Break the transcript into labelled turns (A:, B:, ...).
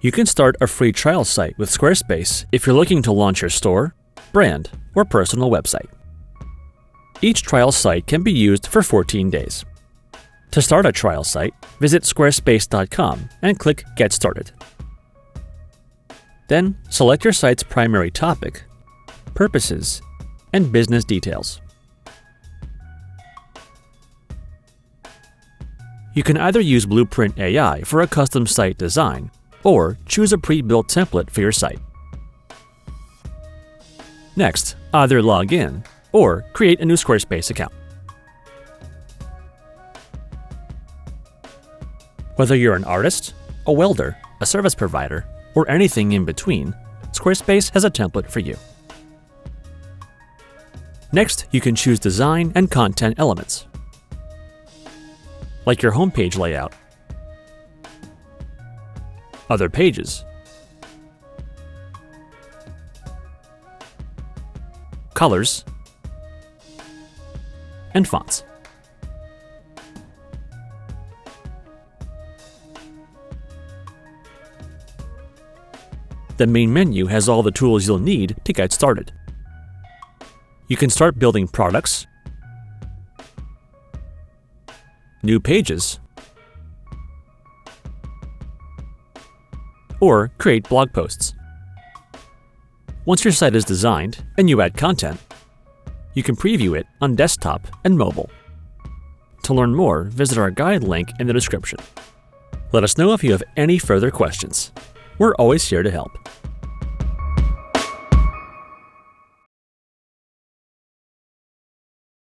A: You can start a free trial site with Squarespace if you're looking to launch your store, brand, or personal website. Each trial site can be used for 14 days. To start a trial site, visit squarespace.com and click Get Started. Then, select your site's primary topic, purposes, and business details. You can either use Blueprint AI for a custom site design or choose a pre-built template for your site. Next, either log in or create a new Squarespace account. Whether you're an artist, a welder, a service provider, or anything in between, Squarespace has a template for you. Next, you can choose design and content elements, like your homepage layout, other pages, colors, and fonts. The main menu has all the tools you'll need to get started. You can start building products, new pages, or create blog posts. Once your site is designed and you add content, you can preview it on desktop and mobile. To learn more, visit our guide link in the description. Let us know if you have any further questions. We're always here to help.